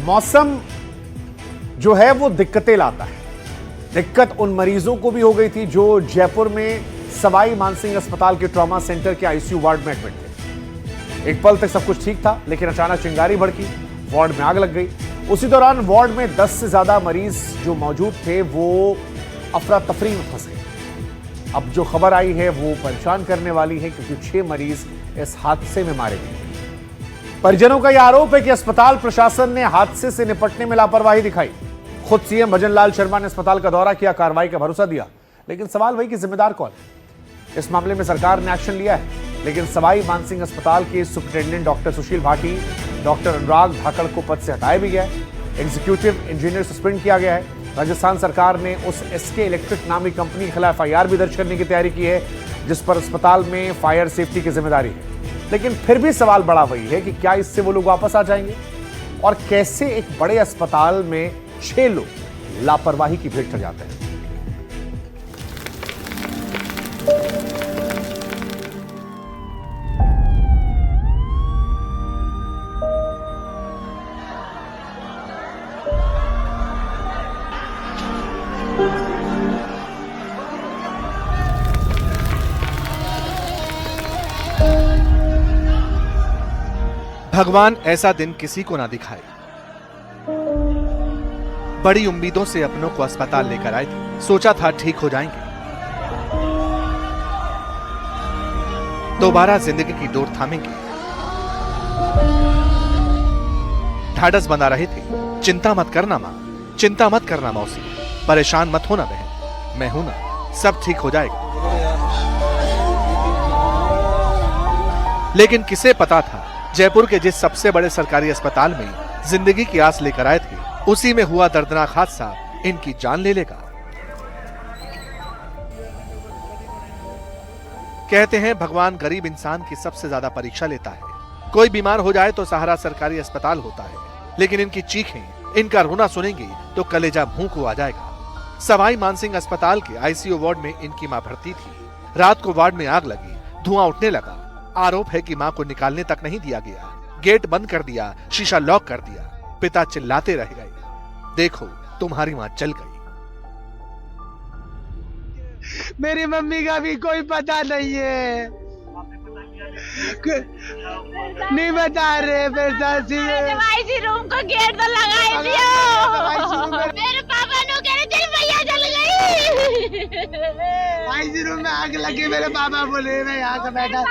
मौसम जो है वो दिक्कतें लाता है। दिक्कत उन मरीजों को भी हो गई थी जो जयपुर में सवाई मानसिंह अस्पताल के ट्रॉमा सेंटर के आईसीयू वार्ड में एडमिट थे। एक पल तक सब कुछ ठीक था, लेकिन अचानक चिंगारी भड़की, वार्ड में आग लग गई। उसी दौरान वार्ड में 10 से ज्यादा मरीज जो मौजूद थे वो अफरा तफरी में फंस गए। अब जो खबर आई है वो परेशान करने वाली है, क्योंकि 6 मरीज इस हादसे में मारे गए। परिजनों का यह आरोप है कि अस्पताल प्रशासन ने हादसे से निपटने में लापरवाही दिखाई। खुद सीएम भजन लाल शर्मा ने अस्पताल का दौरा किया, कार्रवाई का भरोसा दिया, लेकिन सवाल वही कि जिम्मेदार कौन है। इस मामले में सरकार ने एक्शन लिया है, लेकिन सवाई मानसिंह अस्पताल के सुपरिटेंडेंट डॉक्टर सुशील भाटी, डॉक्टर अनुराग धाकड़ को पद से हटाया भी गया है। एग्जीक्यूटिव इंजीनियर सस्पेंड किया गया है। राजस्थान सरकार ने उस एसके इलेक्ट्रिक नामी कंपनी के खिलाफ एफआईआर भी दर्ज करने की तैयारी की है, जिस पर अस्पताल में फायर सेफ्टी की जिम्मेदारी है। लेकिन फिर भी सवाल बड़ा वही है कि क्या इससे वो लोग वापस आ जाएंगे, और कैसे एक बड़े अस्पताल में 6 लोग लापरवाही की भेंट चढ़ जाते हैं। भगवान ऐसा दिन किसी को ना दिखाए। बड़ी उम्मीदों से अपनों को अस्पताल लेकर आए थे, सोचा था ठीक हो जाएंगे। दोबारा जिंदगी की डोर थामेंगे। ढाढ़स बना रहे थे, चिंता मत करना मां, चिंता मत करना मौसी, परेशान मत होना बहन, मैं हूं ना, सब ठीक हो जाएगा। लेकिन किसे पता था जयपुर के जिस सबसे बड़े सरकारी अस्पताल में जिंदगी की आस लेकर आए थे, उसी में हुआ दर्दनाक हादसा इनकी जान ले लेगा। कहते हैं भगवान गरीब इंसान की सबसे ज्यादा परीक्षा लेता है। कोई बीमार हो जाए तो सहारा सरकारी अस्पताल होता है, लेकिन इनकी चीखें, इनका रोना सुनेंगे तो कलेजा मुंह को आ जाएगा। सवाई मानसिंह अस्पताल के आईसीयू वार्ड में इनकी मां भर्ती थी। रात को वार्ड में आग लगी, धुआं उठने लगा। आरोप है कि मां को निकालने तक नहीं दिया गया, गेट बंद कर दिया, शीशा लॉक कर दिया। पिता चिल्लाते रह गए, देखो तुम्हारी मां चल गई। मेरी मम्मी का भी कोई पता नहीं है, नहीं बता रहे। आईसी रूम को गेट तो लगा ही दिया। मेरे पापा ने कह रहे तेरी भैया चल गई। आईसी रूम में आग लगी, मेरे पापा बोले मैं यहाँ से बैठा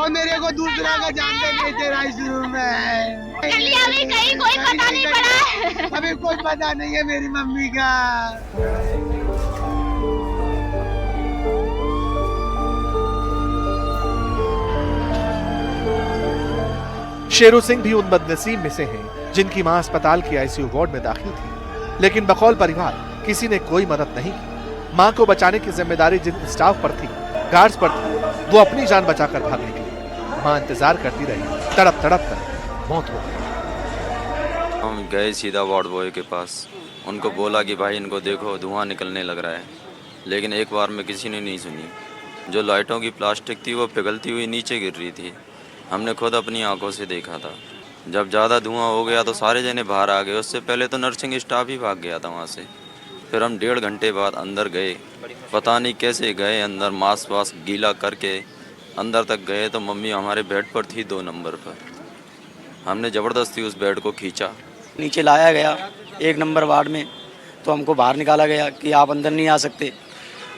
और मेरे को दूसरा का जानते नहीं थे। आईसी रूम में अभी कहीं कोई पता नहीं पड़ा। अभी कोई पता नहीं है मेरी मम्मी का। शेरू सिंह भी उन बदनसीब में से हैं जिनकी मां अस्पताल के आईसीयू वार्ड में दाखिल थी, लेकिन बकौल परिवार किसी ने कोई मदद नहीं की। मां को बचाने की जिम्मेदारी जिन स्टाफ पर थी, गार्ड्स पर थी, वो अपनी जान बचाकर भाग निकली। मां इंतजार करती रही, तड़प तड़प कर मौत हो गई। हम गए सीधा वार्ड बॉय के पास, उनको बोला कि भाई इनको देखो धुआं निकलने लग रहा है, लेकिन एक बार में किसी ने नहीं सुनी। जो लाइटों की प्लास्टिक थी वो पिघलती हुई नीचे गिर रही थी। हमने खुद अपनी आंखों से देखा था। जब ज़्यादा धुआं हो गया तो सारे जने बाहर आ गए। उससे पहले तो नर्सिंग स्टाफ ही भाग गया था वहाँ से। फिर हम 1.5 घंटे बाद अंदर गए, पता नहीं कैसे गए अंदर, मास्क वास्क गीला करके अंदर तक गए तो मम्मी हमारे बेड पर थी 2 नंबर पर। हमने ज़बरदस्ती उस बेड को खींचा, नीचे लाया गया 1 नंबर वार्ड में, तो हमको बाहर निकाला गया कि आप अंदर नहीं आ सकते।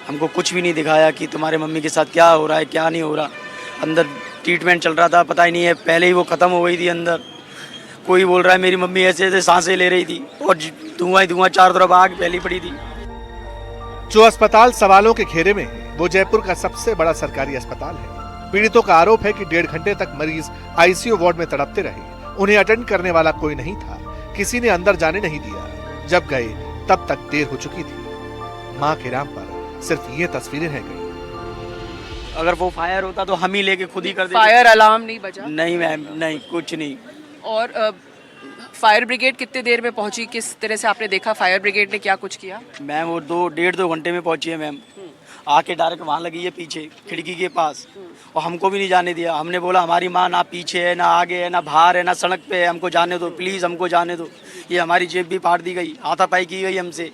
हमको कुछ भी नहीं दिखाया कि तुम्हारे मम्मी के साथ क्या हो रहा है क्या नहीं हो रहा। अंदर ट्रीटमेंट चल रहा था, पता ही नहीं है, पहले ही वो ख़त्म हो गई थी अंदर। कोई बोल रहा है मेरी मम्मी ऐसे ऐसे सांसें ले रही थी और धुआं ही धुआं, चारों तरफ आग फैली पड़ी थी। जो अस्पताल सवालों के घेरे में है वो जयपुर का सबसे बड़ा सरकारी अस्पताल है। पीड़ितों का आरोप है कि 1.5 घंटे तक मरीज आईसीयू वार्ड में तड़पते रहे। उन्हें अटेंड करने वाला कोई नहीं था, किसी ने अंदर जाने नहीं दिया। जब गए तब तक देर हो चुकी थी। मां के नाम पर सिर्फ ये तस्वीरें रह गई। अगर वो फायर होता तो हम ही लेके खुद ही कर देते। फायर अलार्म नहीं बजा? नहीं मैम, नहीं, कुछ नहीं। और फायर ब्रिगेड कितने देर में पहुंची? किस तरह से आपने देखा फायर ब्रिगेड ने क्या कुछ किया? मैम वो 1.5-2 घंटे में पहुंची है मैम। आके डायरेक्ट वहाँ लगी है पीछे खिड़की के पास, और हमको भी नहीं जाने दिया। हमने बोला हमारी माँ ना पीछे है, ना आगे है, ना बाहर है, ना सड़क पे है, हमको जाने दो प्लीज़, हमको जाने दो। ये हमारी जेब भी फाड़ दी गई, हाथापाई की गई हमसे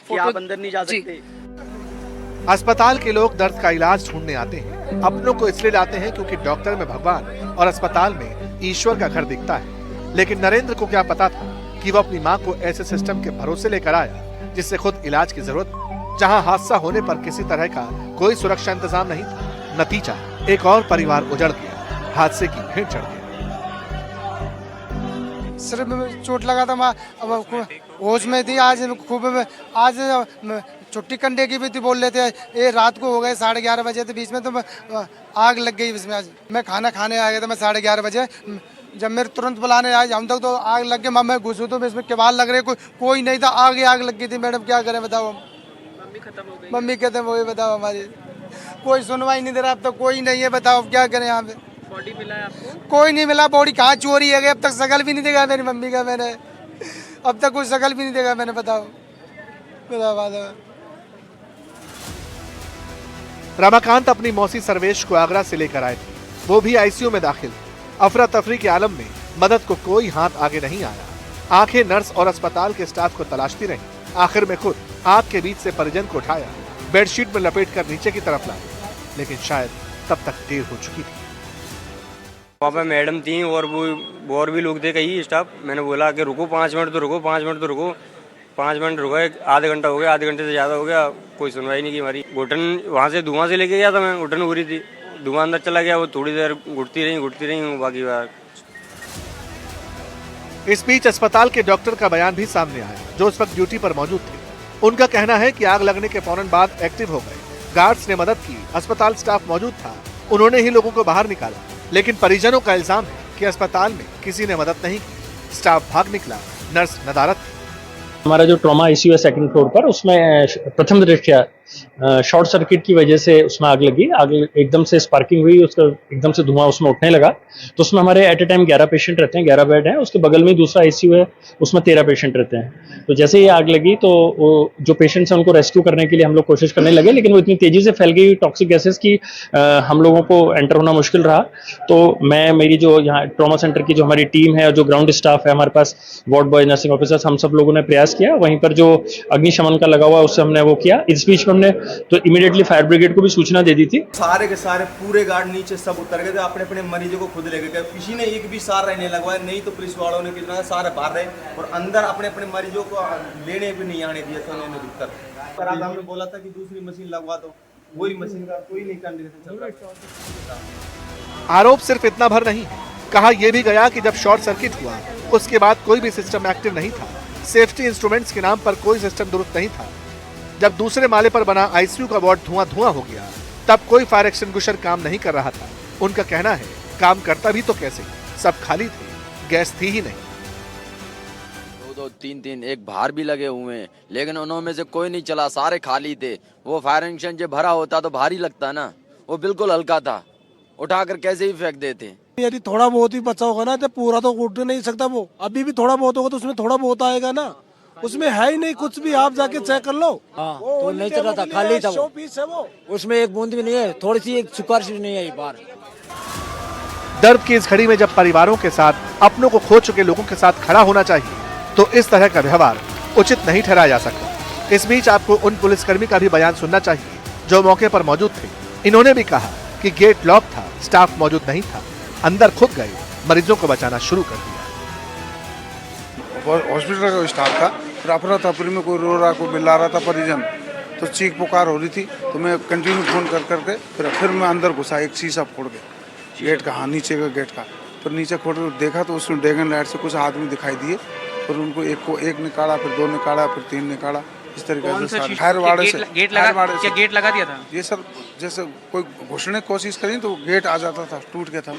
कि आप अंदर नहीं जा सकते। अस्पताल के लोग दर्द का इलाज ढूंढने आते हैं। अपनों को इसलिए लाते हैं क्योंकि डॉक्टर में भगवान और अस्पताल में ईश्वर का घर दिखता है। लेकिन नरेंद्र को क्या पता था कि वो अपनी मां को ऐसे सिस्टम के भरोसे लेकर आया जिससे खुद इलाज की जरूरत, जहां हादसा होने पर किसी तरह का कोई सुरक्षा इंतजाम नहीं था। नतीजा, एक और परिवार उजड़ गया, हादसे की भेंट चढ़ गया। सिर में चोट लगा था, मैं अब होश में थी। आज खूब आज छुट्टी कंडे की भी थी, बोल लेते हैं। ये रात को हो गए 11:30 बजे, तो बीच में तो आग लग गई इसमें। आज मैं खाना खाने आ गया था, मैं 11:30 बजे, जब मेरे तुरंत बुलाने आए हम तक तो आग लग गई। मैं घुसूँ तो इसमें केवाल लग रहे, कोई नहीं था, आग लग गई थी। मैडम क्या करें बताओ, मम्मी खत्म हो गई, बताओ हमारी कोई सुनवाई नहीं दे रहा अब तक, कोई नहीं है, बताओ क्या करें यहाँ पे। बॉडी मिला है आपको? कोई नहीं मिला, बॉडी कहाँ चोरी है, अब तक शकल भी नहीं देखा मेरी मम्मी का मैंने, अब तक कोई शकल भी नहीं देखा मैंने, बताओ। रमाकांत अपनी मौसी सर्वेश को आगरा से लेकर आए थे, वो भी आईसीयू में दाखिल। अफरा तफरी के आलम में मदद को कोई हाथ आगे नहीं आया। आंखें नर्स और अस्पताल के स्टाफ को तलाशती रहीं। आखिर में खुद आग के बीच से परिजन को उठाया, बेडशीट में लपेटकर नीचे की तरफ लाया, लेकिन शायद तब तक देर हो चुकी थी। वहाँ पे मैडम थी और वो और भी लोग थे कई स्टाफ। मैंने बोला कि रुको 5 मिनट तो रुको, 5 मिनट तो रुको। 5 मिनट रुका, आधे घंटा हो गया, आधे घंटे से ज़्यादा हो गया, कोई सुनवाई नहीं की हमारी। घुटन वहाँ से धुआं से लेके गया था मैं, घुटन हो रही थी, धुआं अंदर चला गया, वो थोड़ी देर घुटती रही बाकी बार। इस बीच अस्पताल के डॉक्टर का बयान भी सामने आया, जो उस वक्त ड्यूटी पर मौजूद थे। उनका कहना है कि आग लगने के फौरन बाद एक्टिव हो गए, गार्ड्स ने मदद की, अस्पताल स्टाफ मौजूद था, उन्होंने ही लोगों को बाहर निकाला। लेकिन परिजनों का इल्जाम है कि अस्पताल में किसी ने मदद नहीं की, स्टाफ भाग निकला, नर्स नदारत थी। हमारा जो ट्रॉमा आईसीयू है सेकंड फ्लोर पर, उसमें प्रथम दृष्टया शॉर्ट सर्किट की वजह से उसमें आग लगी। आग एकदम से स्पार्किंग हुई, उसका एकदम से धुआं उसमें उठने लगा। तो उसमें हमारे एट ए टाइम 11 पेशेंट रहते हैं, 11 बेड हैं। उसके बगल में दूसरा आईसीयू है, उसमें 13 पेशेंट रहते हैं। तो जैसे ही आग लगी तो वो जो पेशेंट्स हैं उनको रेस्क्यू करने के लिए हम लोग कोशिश करने लगे, लेकिन वो इतनी तेजी से फैल गई टॉक्सिक गैसेस की हम लोगों को एंटर होना मुश्किल रहा। तो मेरी जो यहाँ ट्रॉमा सेंटर की जो हमारी टीम है और जो ग्राउंड स्टाफ है हमारे पास, वार्ड बॉय, नर्सिंग ऑफिसर्स, हम सब लोगों ने प्रयास किया। वहीं पर जो अग्निशमन का लगा हुआ उससे हमने वो किया। इस बीच में हमने तो इमीडिएटली फायर ब्रिगेड को भी सूचना दे दी थी। सारे के सारे पूरे गार्ड नीचे सब उतर गए थे, अपने अपने मरीजों को खुद लेके गए। किसी ने एक भी सारा नहीं लगवाया, नहीं तो पुलिस वालों ने कितना सारे बाहर रहे और अंदर अपने अपने मरीजों को लेने भी नहीं आने दिया था उन्होंने दिक्कत। पर आज हमने बोला था कि दूसरी मशीन लगवा दो, वही मशीन का कोई नहीं करने चल रहा। आरोप सिर्फ इतना भर नहीं है, कहा यह भी गया कि जब शॉर्ट सर्किट हुआ उसके बाद कोई भी सिस्टम एक्टिव नहीं था। सेफ्टी इंस्ट्रूमेंट्स के नाम पर कोई सिस्टम दुरुस्त नहीं था। जब दूसरे माले पर बना आईसीयू का वार्ड धुआं हो गया, तब कोई फायर एक्सटिंग्विशर काम नहीं कर रहा था। उनका कहना है काम करता भी तो कैसे, सब खाली थे, गैस थी ही नहीं। 2-2, 3-3 एक बाहर भी लगे हुए हैं, लेकिन उनमें से कोई नहीं चला, सारे खाली थे। वो फायर एक्सटिंग्विशर जो भरा होता तो भारी लगता ना, वो बिल्कुल हल्का था, उठाकर कैसे ही फेंक देते। यदि थोड़ा बहुत भी बचा होगा ना तो पूरा तो उठ नहीं सकता वो। अभी भी थोड़ा बहुत होगा तो उसमें थोड़ा बहुत आएगा ना, उसमें है ही नहीं कुछ भी, आप जाके चेक कर लो। हाँ, तो नहीं चल रहा था, खाली था वो, उसमें एक बूंद भी नहीं है, थोड़ी सी एक सुखार भी नहीं है बाहर। दर्द की इस घड़ी में जब परिवारों के साथ अपनों को खो चुके लोगों के साथ खड़ा होना चाहिए, तो इस तरह का व्यवहार उचित नहीं ठहराया जा सकता। इस बीच आपको उन पुलिसकर्मी का भी बयान सुनना चाहिए जो मौके पर मौजूद थे। इन्होंने भी कहा कि गेट लॉक था, स्टाफ मौजूद नहीं था, अंदर खुद गए, मरीजों को बचाना शुरू कर दिया। हॉस्पिटल का स्टाफ था, फिर अफरा तफरी में कोई रो रहा, कोई बिल्ला रहा था परिजन, तो चीख पुकार हो रही थी। तो मैं कंटिन्यू फोन कर करके फिर मैं अंदर घुसा, एक शीशा फोड़ के गेट का, हाँ नीचे का गेट का। फिर नीचे खोल कर देखा तो उसमें ड्रैगन लाइट से कुछ आदमी दिखाई दिए। फिर उनको एक निकाला, फिर 2 निकाला, फिर 3 निकाला। इस तरीके से फायर वाड़े से गेट लगा दिया था। ये सब जैसे कोई घुसने की कोशिश करी तो गेट आ जाता था, टूट गया था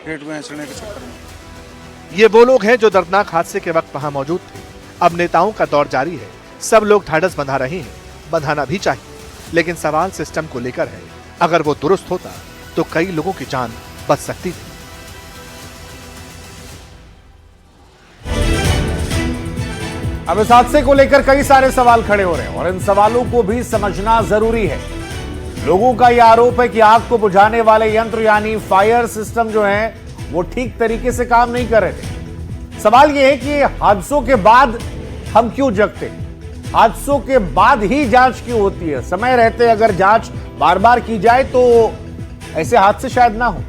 गेट में चढ़ने के चक्कर में। ये वो लोग हैं जो दर्दनाक हादसे के वक्त वहां मौजूद थे। अब नेताओं का दौर जारी है, सब लोग ढाढ़स बंधा रहे हैं, बंधाना भी चाहिए, लेकिन सवाल सिस्टम को लेकर है। अगर वो दुरुस्त होता तो कई लोगों की जान बच सकती थी। अब इस हादसे को लेकर कई सारे सवाल खड़े हो रहे हैं और इन सवालों को भी समझना जरूरी है। लोगों का यह आरोप है कि आग को बुझाने वाले यंत्र यानी फायर सिस्टम जो है वो ठीक तरीके से काम नहीं कर रहे थे। सवाल यह है कि हादसों के बाद हम क्यों जगते, हादसों के बाद ही जांच क्यों होती है? समय रहते अगर जांच बार बार की जाए तो ऐसे हादसे शायद ना हो।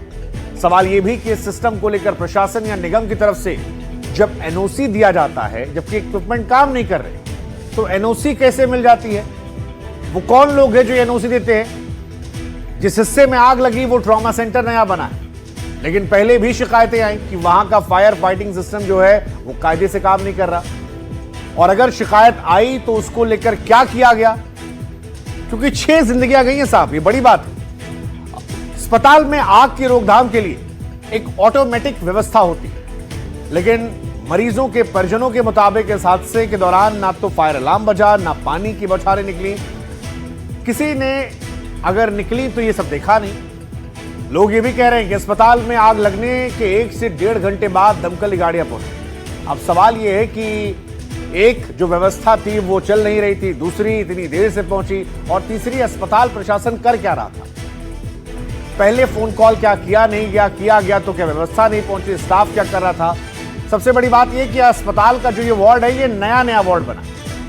सवाल यह भी कि इस सिस्टम को लेकर प्रशासन या निगम की तरफ से जब एनओसी दिया जाता है जबकि इक्विपमेंट काम नहीं कर रहे तो एनओसी कैसे मिल जाती है? वो कौन लोग हैं जो एनओसी देते हैं? जिस हिस्से में आग लगी वो ट्रॉमा सेंटर नया बना है, लेकिन पहले भी शिकायतें आई कि वहां का फायर फाइटिंग सिस्टम जो है वो कायदे से काम नहीं कर रहा। और अगर शिकायत आई तो उसको लेकर क्या किया गया? क्योंकि 6 जिंदगियां गई हैं साहब, ये बड़ी बात है। अस्पताल में आग की रोकथाम के लिए एक ऑटोमेटिक व्यवस्था होती है, लेकिन मरीजों के परिजनों के मुताबिक इस हादसे के दौरान ना तो फायर अलार्म बजा, ना पानी की बौछारें निकली। किसी ने अगर निकली तो ये सब देखा नहीं। लोग ये भी कह रहे हैं कि अस्पताल में आग लगने के 1 से 1.5 घंटे बाद दमकल गाड़ियां पहुंची। अब सवाल ये है कि एक जो व्यवस्था थी वो चल नहीं रही थी, दूसरी इतनी देर से पहुंची, और तीसरी अस्पताल प्रशासन कर क्या रहा था? पहले फोन कॉल क्या किया नहीं गया, किया गया तो क्या व्यवस्था नहीं पहुंची, स्टाफ क्या कर रहा था? सबसे बड़ी बात यह कि अस्पताल का जो ये वार्ड है ये नया वार्ड बना,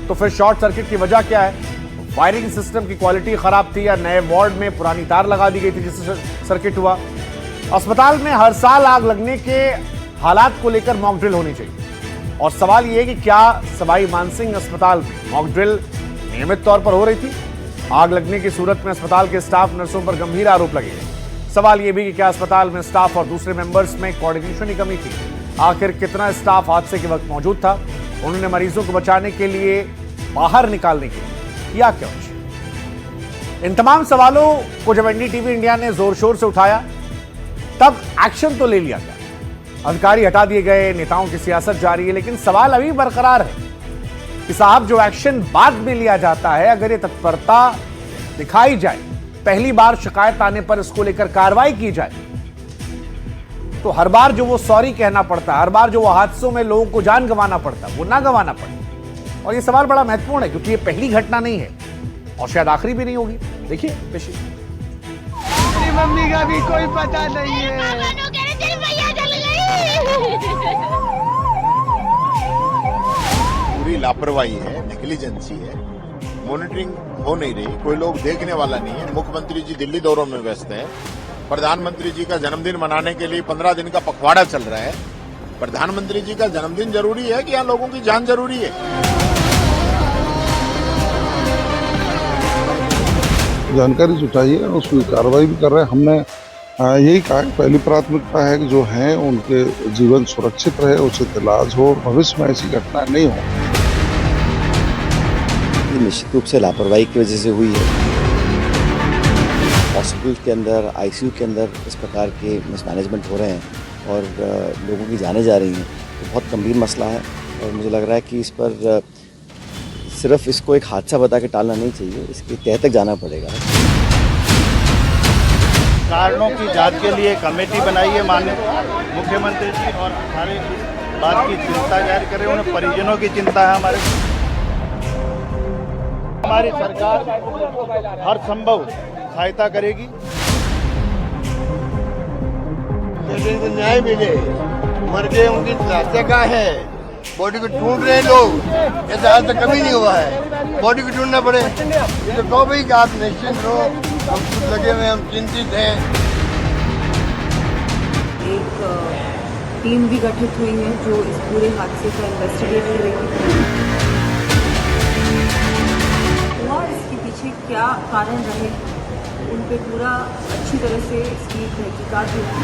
तो फिर शॉर्ट सर्किट की वजह क्या है? फायरिंग सिस्टम की क्वालिटी खराब थी या नए वार्ड में पुरानी तार लगा दी गई थी जिससे सर्किट हुआ? अस्पताल में हर साल आग लगने के हालात को लेकर मॉक ड्रिल होनी चाहिए, और सवाल यह है कि क्या सवाई मानसिंह अस्पताल में मॉक ड्रिल नियमित तौर पर हो रही थी? आग लगने की सूरत में अस्पताल के स्टाफ नर्सों पर गंभीर आरोप लगे हैं। सवाल यह भी कि क्या अस्पताल में स्टाफ और दूसरे मेंबर्स में कोऑर्डिनेशन की कमी थी? आखिर कितना स्टाफ हादसे के वक्त मौजूद था? उन्होंने मरीजों को बचाने के लिए, बाहर निकालने के लिए किया क्या? इन तमाम सवालों को जब एनडीटीवी इंडिया ने जोर शोर से उठाया तब एक्शन तो ले लिया गया, अधिकारी हटा दिए गए, नेताओं की सियासत जारी है, लेकिन सवाल अभी बरकरार है कि साहब जो एक्शन बाद में लिया जाता है, अगर ये तत्परता दिखाई जाए, पहली बार शिकायत आने पर इसको लेकर कार्रवाई की जाए, तो हर बार जो वो सॉरी कहना पड़ता है, हर बार जो वो हादसों में लोगों को जान गंवाना पड़ता है, वो ना गंवाना पड़े। और ये सवाल बड़ा महत्वपूर्ण है क्योंकि ये पहली घटना नहीं है और शायद आखिरी भी नहीं होगी। देखिए पेशी। मेरी मम्मी का भी कोई पता नहीं है। पूरी लापरवाही है, नेग्लिजेंसी है, मॉनिटरिंग हो नहीं रही, कोई लोग देखने वाला नहीं है। मुख्यमंत्री जी दिल्ली दौरों में व्यस्त हैं, प्रधानमंत्री जी का जन्मदिन मनाने के लिए 15 दिन का पखवाड़ा चल रहा है। प्रधानमंत्री जी का जन्मदिन जरूरी है कि यहाँ लोगों की जान जरूरी है? जानकारी जुटाई है, उसमें कार्रवाई भी कर रहे हैं। हमने यही कहा है, पहली प्राथमिकता है कि जो हैं उनके जीवन सुरक्षित रहे, उचित इलाज हो, भविष्य में ऐसी घटना नहीं हो। निश्चित रूप से लापरवाही की वजह से हुई है। हॉस्पिटल के अंदर, आईसीयू के अंदर इस प्रकार के मिसमैनेजमेंट हो रहे हैं और लोगों की जानें जा रही हैं, तो बहुत गंभीर मसला है। और मुझे लग रहा है कि इस पर सिर्फ इसको एक हादसा बता के टालना नहीं चाहिए, इसकी तह तक जाना पड़ेगा। कारणों की जांच के लिए कमेटी बनाई है माननीय मुख्यमंत्री जी, और हमारे बात की चिंता जाहिर करें, उन्हें परिजनों की चिंता है। हमारी सरकार हर संभव सहायता करेगी। न्याय मिले, मर गए उनकी लाशें कहाँ है? बॉडी को ढूंढ रहे हैं लोग, ऐसा आज तक कभी नहीं हुआ है। बॉडी को ढूंढना पड़े, ये तो कहो भाई कि आप निश्चिंत रहो, हम खुद लगे हुए, हम चिंतित हैं। एक टीम भी गठित हुई है जो इस पूरे हादसे का इन्वेस्टिगेट करेगी। और इसके पीछे क्या कारण रहे, उन पे पूरा अच्छी तरह से इसकी तहकीकात होगी।